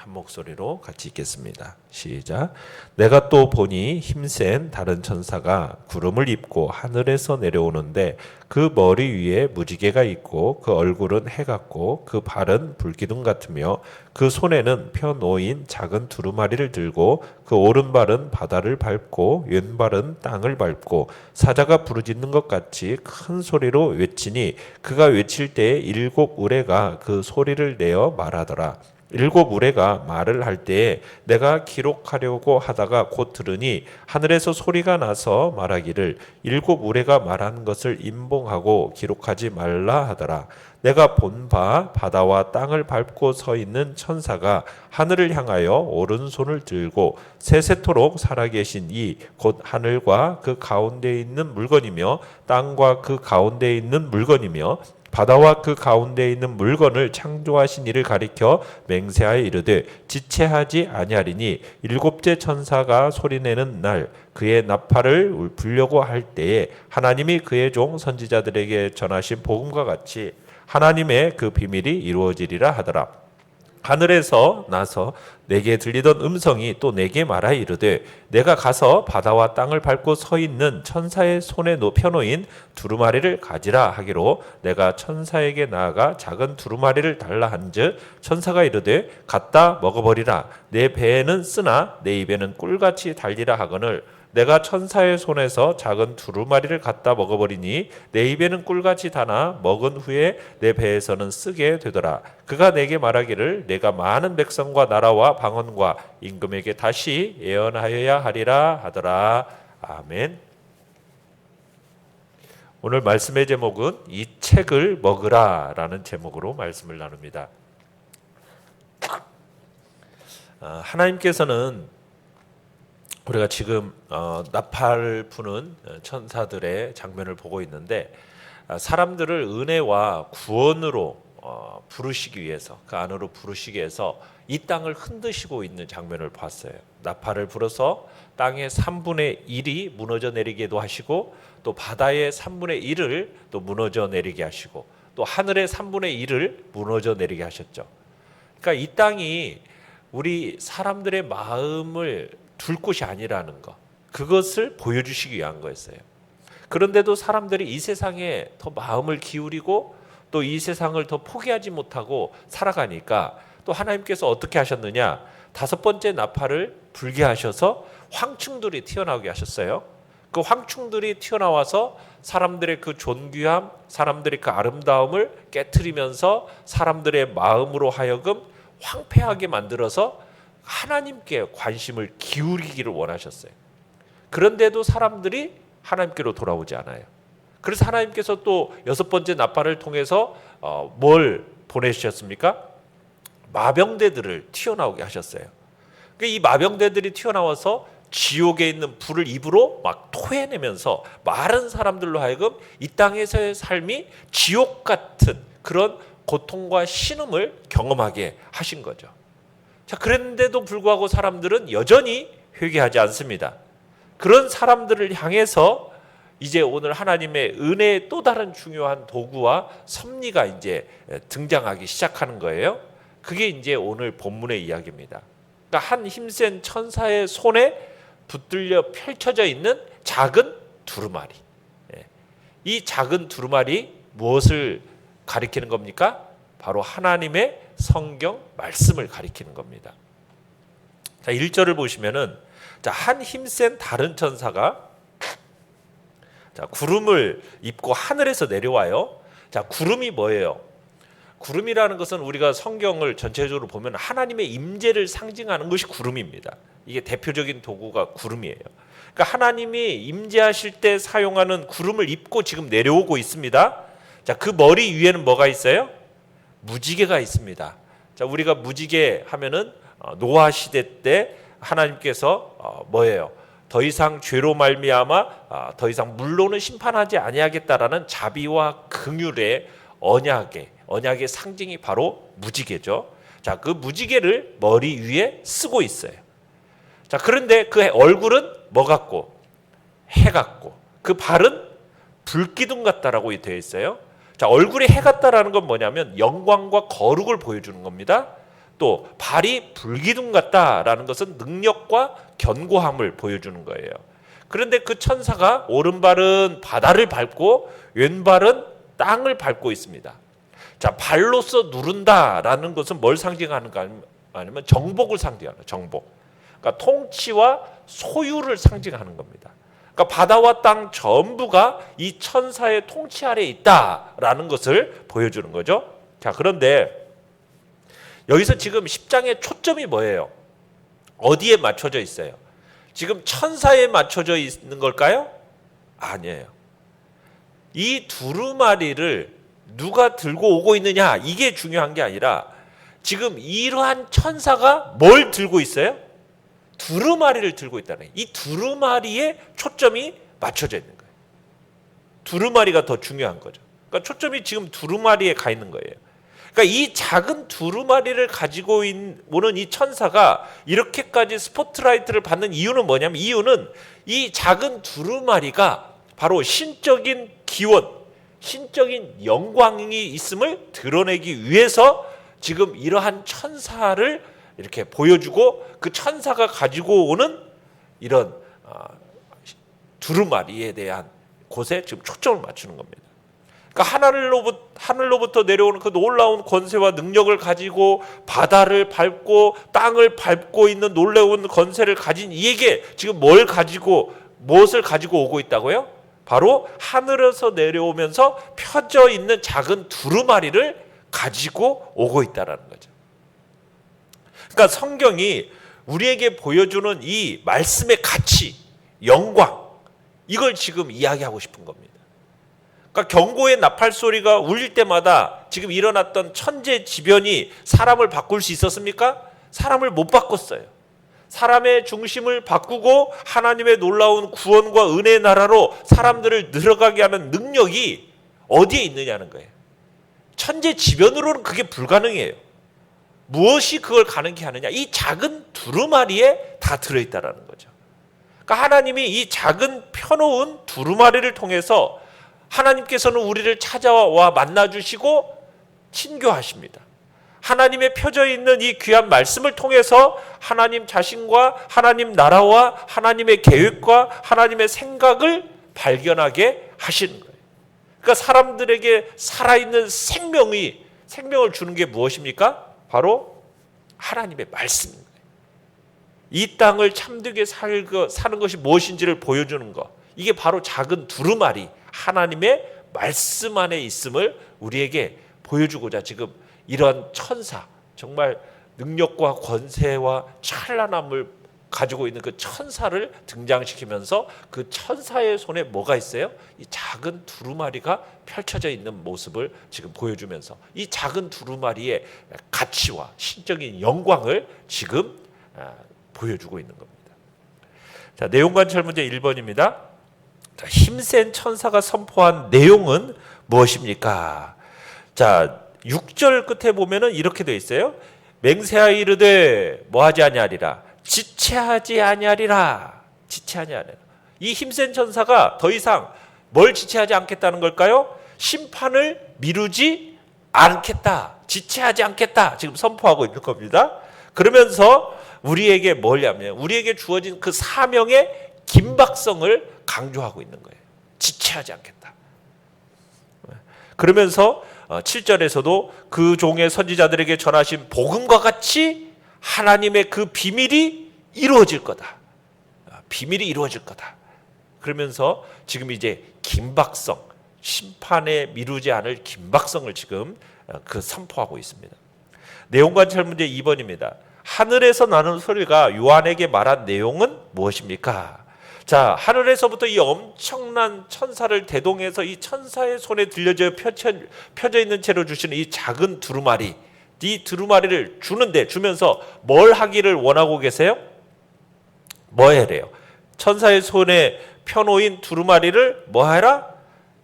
한 목소리로 같이 읽겠습니다. 시작. 내가 또 보니 힘센 다른 천사가 구름을 입고 하늘에서 내려오는데 그 머리 위에 무지개가 있고 그 얼굴은 해 같고 그 발은 불기둥 같으며 그 손에는 펴 놓인 작은 두루마리를 들고 그 오른발은 바다를 밟고 왼발은 땅을 밟고 사자가 부르짖는 것 같이 큰 소리로 외치니 그가 외칠 때에 일곱 우레가 그 소리를 내어 말하더라. 일곱 우레가 말을 할 때에 내가 기록하려고 하다가 곧 들으니 하늘에서 소리가 나서 말하기를 일곱 우레가 말하는 것을 임봉하고 기록하지 말라 하더라. 내가 본 바 바다와 땅을 밟고 서 있는 천사가 하늘을 향하여 오른손을 들고 세세토록 살아계신 이 곧 하늘과 그 가운데 있는 물건이며 땅과 그 가운데 있는 물건이며 바다와 그 가운데 있는 물건을 창조하신 이를 가리켜 맹세하여 이르되 지체하지 아니하리니 일곱째 천사가 소리내는 날 그의 나팔을 불려고 할 때에 하나님이 그의 종 선지자들에게 전하신 복음과 같이 하나님의 그 비밀이 이루어지리라 하더라. 하늘에서 나서 내게 들리던 음성이 또 내게 말하여 이르되 내가 가서 바다와 땅을 밟고 서 있는 천사의 손에 펴놓인 두루마리를 가지라 하기로 내가 천사에게 나아가 작은 두루마리를 달라 한즉 천사가 이르되 갖다 먹어버리라. 내 배에는 쓰나 내 입에는 꿀같이 달리라 하거늘 내가 천사의 손에서 작은 두루마리를 갖다 먹어버리니 내 입에는 꿀같이 다나 먹은 후에 내 배에서는 쓰게 되더라. 그가 내게 말하기를 내가 많은 백성과 나라와 방언과 임금에게 다시 예언하여야 하리라 하더라. 아멘. 오늘 말씀의 제목은 이 책을 먹으라 라는 제목으로 말씀을 나눕니다. 하나님께서는 우리가 지금 나팔을 부는 천사들의 장면을 보고 있는데 사람들을 은혜와 구원으로 부르시기 위해서 그 안으로 부르시기 위해서 이 땅을 흔드시고 있는 장면을 봤어요. 나팔을 불어서 땅의 3분의 1이 무너져 내리기도 하시고 또 바다의 3분의 1을 또 무너져 내리게 하시고 또 하늘의 3분의 1을 무너져 내리게 하셨죠. 그러니까 이 땅이 우리 사람들의 마음을 둘 곳이 아니라는 것, 그것을 보여주시기 위한 거였어요. 그런데도 사람들이 이 세상에 더 마음을 기울이고 또 이 세상을 더 포기하지 못하고 살아가니까 또 하나님께서 어떻게 하셨느냐, 5번째 나팔을 불게 하셔서 황충들이 튀어나오게 하셨어요. 그 황충들이 튀어나와서 사람들의 그 존귀함, 사람들의 그 아름다움을 깨트리면서 사람들의 마음으로 하여금 황폐하게 만들어서 하나님께 관심을 기울이기를 원하셨어요. 그런데도 사람들이 하나님께로 돌아오지 않아요. 그래서 하나님께서 또 6번째 나팔을 통해서 뭘 보내주셨습니까? 마병대들을 튀어나오게 하셨어요. 이 마병대들이 튀어나와서 지옥에 있는 불을 입으로 막 토해내면서 마른 사람들로 하여금 이 땅에서의 삶이 지옥 같은 그런 고통과 신음을 경험하게 하신 거죠. 자, 그랬는데도 불구하고 사람들은 여전히 회개하지 않습니다. 그런 사람들을 향해서 이제 오늘 하나님의 은혜의 또 다른 중요한 도구와 섭리가 이제 등장하기 시작하는 거예요. 그게 이제 오늘 본문의 이야기입니다. 그러니까 한 힘센 천사의 손에 붙들려 펼쳐져 있는 작은 두루마리. 이 작은 두루마리 무엇을 가리키는 겁니까? 바로 하나님의 성경 말씀을 가리키는 겁니다. 자, 1절을 보시면은 한 힘센 다른 천사가 구름을 입고 하늘에서 내려와요. 자, 구름이 뭐예요? 구름이라는 것은 우리가 성경을 전체적으로 보면 하나님의 임재를 상징하는 것이 구름입니다. 이게 대표적인 도구가 구름이에요. 그러니까 하나님이 임재하실 때 사용하는 구름을 입고 지금 내려오고 있습니다. 자, 그 머리 위에는 뭐가 있어요? 무지개가 있습니다. 자, 우리가 무지개 하면은 노아 시대 때 하나님께서 뭐예요? 더 이상 죄로 말미암아 더 이상 물로는 심판하지 아니하겠다라는 자비와 긍휼의 언약의 상징이 바로 무지개죠. 자, 그 무지개를 머리 위에 쓰고 있어요. 자, 그런데 그 얼굴은 뭐 같고? 해 같고, 그 발은 불기둥 같다라고 되어 있어요. 자, 얼굴이 해 같다라는 건 뭐냐면 영광과 거룩을 보여주는 겁니다. 또 발이 불기둥 같다라는 것은 능력과 견고함을 보여주는 거예요. 그런데 그 천사가 오른발은 바다를 밟고 왼발은 땅을 밟고 있습니다. 자, 발로서 누른다라는 것은 뭘 상징하는가 아니면 정복을 상징하는 거예요. 정복. 그러니까 통치와 소유를 상징하는 겁니다. 그러니까 바다와 땅 전부가 이 천사의 통치 아래에 있다라는 것을 보여주는 거죠. 자, 그런데 여기서 지금 10장의 초점이 뭐예요? 어디에 맞춰져 있어요? 지금 천사에 맞춰져 있는 걸까요? 아니에요. 이 두루마리를 누가 들고 오고 있느냐, 이게 중요한 게 아니라 지금 이러한 천사가 뭘 들고 있어요? 두루마리를 들고 있다는 거예요. 이 두루마리에 초점이 맞춰져 있는 거예요. 두루마리가 더 중요한 거죠. 그러니까 초점이 지금 두루마리에 가 있는 거예요. 그러니까 이 작은 두루마리를 가지고 오는 이 천사가 이렇게까지 스포트라이트를 받는 이유는 뭐냐면, 이유는 이 작은 두루마리가 바로 신적인 기원, 신적인 영광이 있음을 드러내기 위해서 지금 이러한 천사를 이렇게 보여주고, 그 천사가 가지고 오는 이런 두루마리에 대한 곳에 지금 초점을 맞추는 겁니다. 그러니까 하늘로부터 내려오는 그 놀라운 권세와 능력을 가지고 바다를 밟고 땅을 밟고 있는 놀라운 권세를 가진 이에게 지금 무엇을 가지고 오고 있다고요? 바로 하늘에서 내려오면서 펴져 있는 작은 두루마리를 가지고 오고 있다는 거죠. 그러니까 성경이 우리에게 보여주는 이 말씀의 가치, 영광, 이걸 지금 이야기하고 싶은 겁니다. 그러니까 경고의 나팔 소리가 울릴 때마다 지금 일어났던 천재지변이 사람을 바꿀 수 있었습니까? 사람을 못 바꿨어요. 사람의 중심을 바꾸고 하나님의 놀라운 구원과 은혜의 나라로 사람들을 들어가게 하는 능력이 어디에 있느냐는 거예요. 천재지변으로는 그게 불가능해요. 무엇이 그걸 가능케 하느냐? 이 작은 두루마리에 다 들어있다는 거죠. 그러니까 하나님이 이 작은 펴놓은 두루마리를 통해서 하나님께서는 우리를 찾아와 만나주시고 친교하십니다. 하나님의 펴져 있는 이 귀한 말씀을 통해서 하나님 자신과 하나님 나라와 하나님의 계획과 하나님의 생각을 발견하게 하시는 거예요. 그러니까 사람들에게 살아있는 생명을 주는 게 무엇입니까? 바로 하나님의 말씀인 거예요. 이 땅을 참되게 사는 것이 무엇인지를 보여주는 것, 이게 바로 작은 두루마리, 하나님의 말씀 안에 있음을 우리에게 보여주고자 지금 이런 천사, 정말 능력과 권세와 찬란함을 가지고 있는 그 천사를 등장시키면서 그 천사의 손에 뭐가 있어요? 이 작은 두루마리가 펼쳐져 있는 모습을 지금 보여주면서 이 작은 두루마리의 가치와 신적인 영광을 지금 보여주고 있는 겁니다. 자, 내용관찰 문제 1번입니다. 자, 힘센 천사가 선포한 내용은 무엇입니까? 자, 6절 끝에 보면은 이렇게 되어 있어요. 맹세하여 이르되 뭐하지 아니하리라, 지체하지 아니하리라. 지체하지 아니하리라. 이 힘센 천사가 더 이상 뭘 지체하지 않겠다는 걸까요? 심판을 미루지 않겠다, 지체하지 않겠다, 지금 선포하고 있는 겁니다. 그러면서 우리에게 뭐냐면, 우리에게 주어진 그 사명의 긴박성을 강조하고 있는 거예요. 지체하지 않겠다. 그러면서 7절에서도 그 종의 선지자들에게 전하신 복음과 같이 하나님의 그 비밀이 이루어질 거다. 비밀이 이루어질 거다. 그러면서 지금 이제 긴박성, 심판에 미루지 않을 긴박성을 지금 그 선포하고 있습니다. 내용관찰 문제 2번입니다. 하늘에서 나는 소리가 요한에게 말한 내용은 무엇입니까? 자, 하늘에서부터 이 엄청난 천사를 대동해서 이 천사의 손에 펴져 있는 채로 주시는 이 작은 두루마리, 이 두루마리를 주면서 뭘 하기를 원하고 계세요? 뭐 해래요? 천사의 손에 펴놓인 두루마리를 뭐 해라?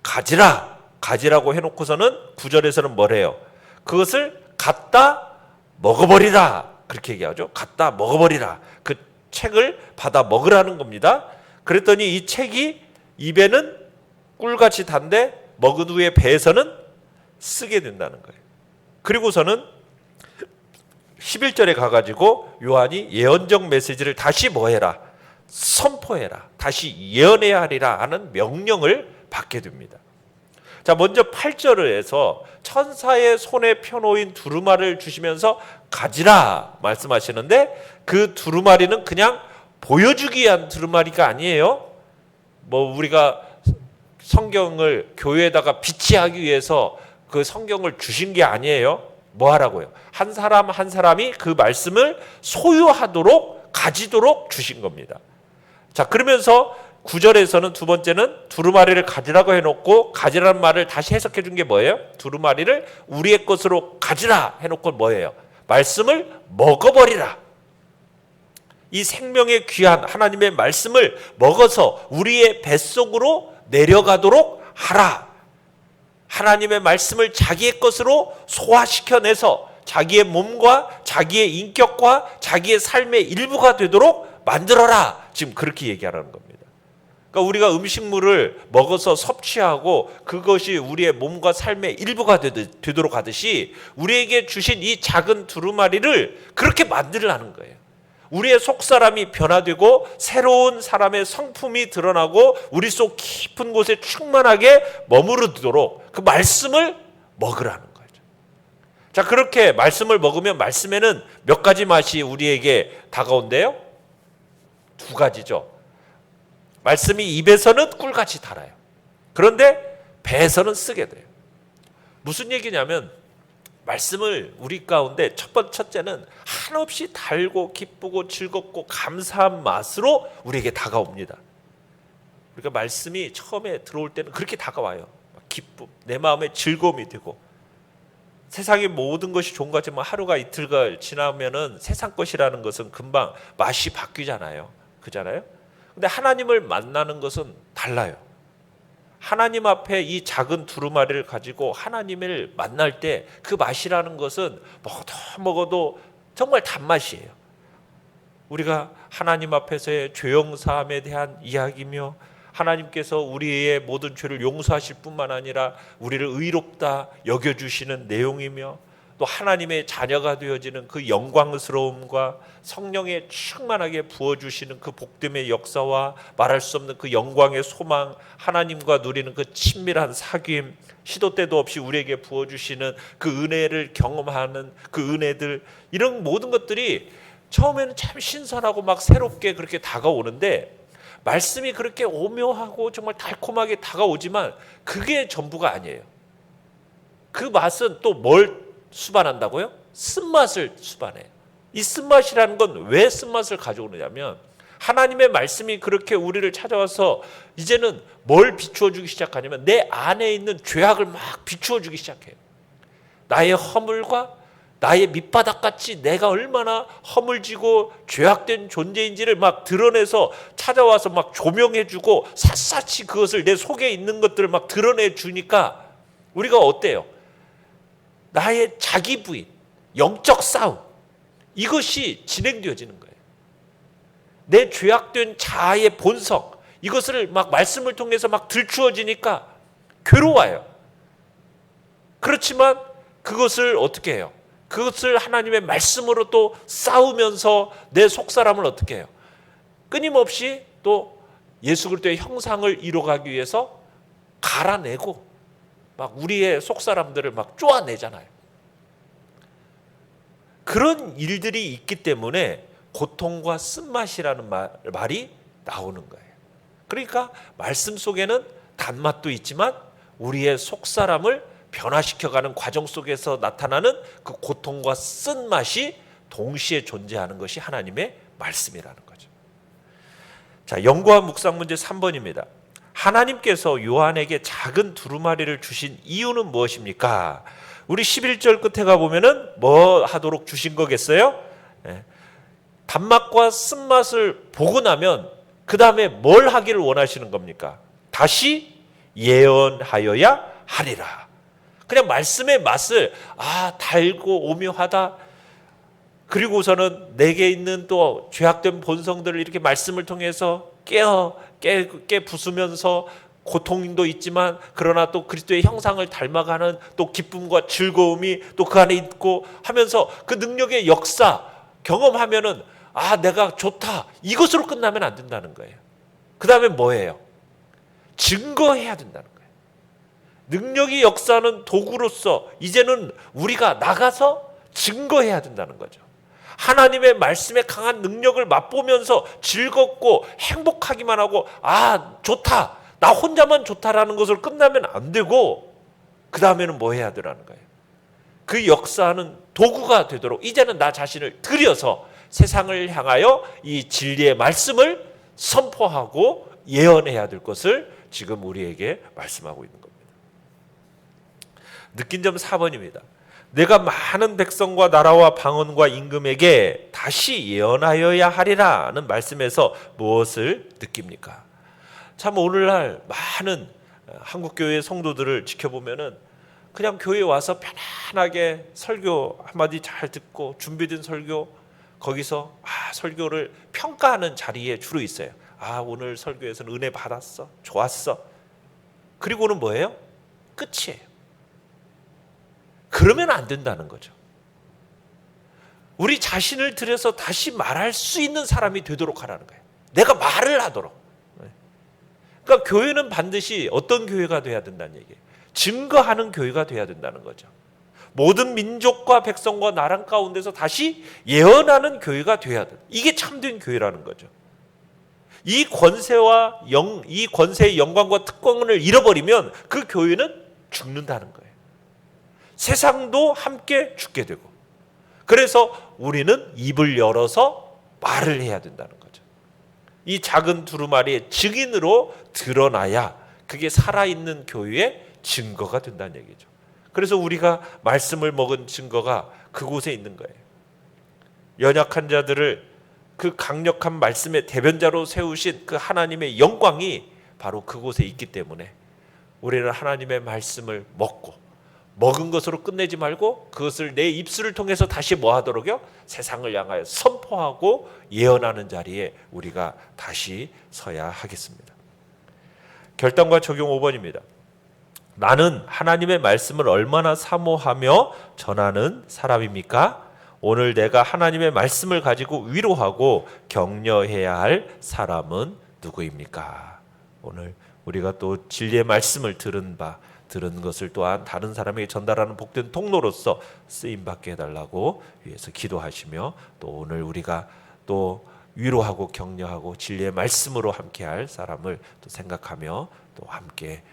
가지라고 해놓고서는 9절에서는 뭐래요? 그것을 갖다 먹어버리라, 그렇게 얘기하죠. 갖다 먹어버리라. 그 책을 받아 먹으라는 겁니다. 그랬더니 이 책이 입에는 꿀같이 단데 먹은 후에 배에서는 쓰게 된다는 거예요. 그리고서는 11절에 가가지고 요한이 예언적 메시지를 다시 뭐해라? 선포해라. 다시 예언해야 하리라 하는 명령을 받게 됩니다. 자, 먼저 8절에서 천사의 손에 펴놓인 두루마리를 주시면서 가지라 말씀하시는데, 그 두루마리는 그냥 보여주기 위한 두루마리가 아니에요. 뭐 우리가 성경을 교회에다가 비치하기 위해서 그 성경을 주신 게 아니에요. 뭐 하라고요? 한 사람 한 사람이 그 말씀을 소유하도록, 가지도록 주신 겁니다. 자, 그러면서 9절에서는 두 번째는 두루마리를 가지라고 해놓고, 가지라는 말을 다시 해석해 준 게 뭐예요? 두루마리를 우리의 것으로 가지라 해놓고 뭐예요? 말씀을 먹어버리라. 이 생명의 귀한 하나님의 말씀을 먹어서 우리의 뱃속으로 내려가도록 하라. 하나님의 말씀을 자기의 것으로 소화시켜내서 자기의 몸과 자기의 인격과 자기의 삶의 일부가 되도록 만들어라. 지금 그렇게 얘기하라는 겁니다. 그러니까 우리가 음식물을 먹어서 섭취하고 그것이 우리의 몸과 삶의 일부가 되도록 하듯이, 우리에게 주신 이 작은 두루마리를 그렇게 만들라는 거예요. 우리의 속사람이 변화되고 새로운 사람의 성품이 드러나고 우리 속 깊은 곳에 충만하게 머무르도록 그 말씀을 먹으라는 거죠. 자, 그렇게 말씀을 먹으면 말씀에는 몇 가지 맛이 우리에게 다가온대요? 두 가지죠. 말씀이 입에서는 꿀같이 달아요. 그런데 배에서는 쓰게 돼요. 무슨 얘기냐면, 말씀을 우리 가운데 첫째는 한없이 달고 기쁘고 즐겁고 감사한 맛으로 우리에게 다가옵니다. 그러니까 말씀이 처음에 들어올 때는 그렇게 다가와요. 기쁨, 내 마음에 즐거움이 되고, 세상의 모든 것이 좋은 것 같지만 하루가 이틀가 지나면은 세상 것이라는 것은 금방 맛이 바뀌잖아요. 그잖아요. 근데 하나님을 만나는 것은 달라요. 하나님 앞에 이 작은 두루마리를 가지고 하나님을 만날 때 그 맛이라는 것은 먹어도 정말 단맛이에요. 우리가 하나님 앞에서의 죄영사함에 대한 이야기며, 하나님께서 우리의 모든 죄를 용서하실 뿐만 아니라 우리를 의롭다 여겨주시는 내용이며, 또 하나님의 자녀가 되어지는 그 영광스러움과 성령의 충만하게 부어주시는 그 복됨의 역사와 말할 수 없는 그 영광의 소망, 하나님과 누리는 그 친밀한 사귐, 시도 때도 없이 우리에게 부어주시는 그 은혜를 경험하는 그 은혜들, 이런 모든 것들이 처음에는 참 신선하고 막 새롭게 그렇게 다가오는데, 말씀이 그렇게 오묘하고 정말 달콤하게 다가오지만 그게 전부가 아니에요. 그 맛은 또 뭘 수반한다고요? 쓴맛을 수반해요. 이 쓴맛이라는 건 왜 쓴맛을 가져오느냐면, 하나님의 말씀이 그렇게 우리를 찾아와서 이제는 뭘 비추어 주기 시작하냐면, 내 안에 있는 죄악을 막 비추어 주기 시작해요. 나의 허물과 나의 밑바닥같이 내가 얼마나 허물지고 죄악된 존재인지를 막 드러내서 찾아와서 막 조명해 주고, 샅샅이 그것을 내 속에 있는 것들을 막 드러내 주니까 우리가 어때요? 나의 자기 부인, 영적 싸움, 이것이 진행되어지는 거예요. 내 죄악된 자아의 본성, 이것을 막 말씀을 통해서 막 들추어지니까 괴로워요. 그렇지만 그것을 어떻게 해요? 그것을 하나님의 말씀으로 또 싸우면서 내 속사람을 어떻게 해요? 끊임없이 또 예수 그리스도의 형상을 이뤄가기 위해서 갈아내고 막 우리의 속사람들을 막 쪼아내잖아요. 그런 일들이 있기 때문에 고통과 쓴맛이라는 말이 나오는 거예요. 그러니까 말씀 속에는 단맛도 있지만 우리의 속사람을 변화시켜가는 과정 속에서 나타나는 그 고통과 쓴맛이 동시에 존재하는 것이 하나님의 말씀이라는 거죠. 자, 연구와 묵상 문제 3번입니다. 하나님께서 요한에게 작은 두루마리를 주신 이유는 무엇입니까? 우리 11절 끝에 가보면은 뭐 하도록 주신 거겠어요? 단맛과 쓴맛을 보고 나면 그 다음에 뭘 하기를 원하시는 겁니까? 다시 예언하여야 하리라. 그냥 말씀의 맛을 달고 오묘하다. 그리고서는 내게 있는 또 죄악된 본성들을 이렇게 말씀을 통해서 깨 부수면서 고통도 있지만 그러나 또 그리스도의 형상을 닮아가는 또 기쁨과 즐거움이 또 그 안에 있고 하면서 그 능력의 역사 경험하면은 아, 내가 좋다, 이것으로 끝나면 안 된다는 거예요. 그 다음에 뭐예요? 증거해야 된다는 거예요. 능력이 역사하는 도구로서 이제는 우리가 나가서 증거해야 된다는 거죠. 하나님의 말씀의 강한 능력을 맛보면서 즐겁고 행복하기만 하고 아, 좋다, 나 혼자만 좋다라는 것으로 끝나면 안 되고 그 다음에는 뭐 해야 되라는 거예요. 그 역사하는 도구가 되도록 이제는 나 자신을 들여서 세상을 향하여 이 진리의 말씀을 선포하고 예언해야 될 것을 지금 우리에게 말씀하고 있는 겁니다. 느낀 점 4번입니다. 내가 많은 백성과 나라와 방언과 임금에게 다시 예언하여야 하리라는 말씀에서 무엇을 느낍니까? 참 오늘날 많은 한국교회 성도들을 지켜보면은 그냥 교회에 와서 편안하게 설교 한마디 잘 듣고 준비된 설교 거기서 설교를 평가하는 자리에 주로 있어요. 오늘 설교에서는 은혜 받았어, 좋았어. 그리고는 뭐예요? 끝이에요. 그러면 안 된다는 거죠. 우리 자신을 들여서 다시 말할 수 있는 사람이 되도록 하라는 거예요. 내가 말을 하도록. 그러니까 교회는 반드시 어떤 교회가 돼야 된다는 얘기예요. 증거하는 교회가 돼야 된다는 거죠. 모든 민족과 백성과 나라 가운데서 다시 예언하는 교회가 돼야 돼. 이게 참된 교회라는 거죠. 이 권세의 영광과 특권을 잃어버리면 그 교회는 죽는다는 거예요. 세상도 함께 죽게 되고. 그래서 우리는 입을 열어서 말을 해야 된다는 거죠. 이 작은 두루마리의 증인으로 드러나야 그게 살아있는 교회의 증거가 된다는 얘기죠. 그래서 우리가 말씀을 먹은 증거가 그곳에 있는 거예요. 연약한 자들을 그 강력한 말씀의 대변자로 세우신 그 하나님의 영광이 바로 그곳에 있기 때문에 우리는 하나님의 말씀을 먹은 것으로 끝내지 말고 그것을 내 입술을 통해서 다시 뭐 하도록요? 세상을 향하여 선포하고 예언하는 자리에 우리가 다시 서야 하겠습니다. 결단과 적용 5번입니다. 나는 하나님의 말씀을 얼마나 사모하며 전하는 사람입니까? 오늘 내가 하나님의 말씀을 가지고 위로하고 격려해야 할 사람은 누구입니까? 오늘 우리가 또 진리의 말씀을 들은 것을 또한 다른 사람에게 전달하는 복된 통로로서 쓰임받게 해달라고 위해서 기도하시며 또 오늘 우리가 또 위로하고 격려하고 진리의 말씀으로 함께할 사람을 또 생각하며 또 함께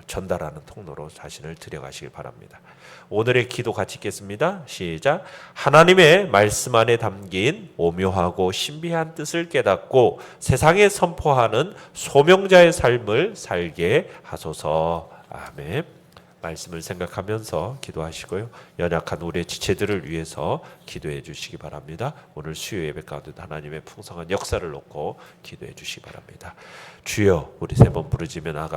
전달하는 통로로 자신을 들여가시길 바랍니다. 오늘의 기도 같이 읽겠습니다. 시작. 하나님의 말씀 안에 담긴 오묘하고 신비한 뜻을 깨닫고 세상에 선포하는 소명자의 삶을 살게 하소서. 아멘. 말씀을 생각하면서 기도하시고요. 연약한 우리의 지체들을 위해서 기도해 주시기 바랍니다. 오늘 수요 예배 가운데 하나님의 풍성한 역사를 놓고 기도해 주시기 바랍니다. 주여, 우리 세 번 부르짖으며 나아갑니다.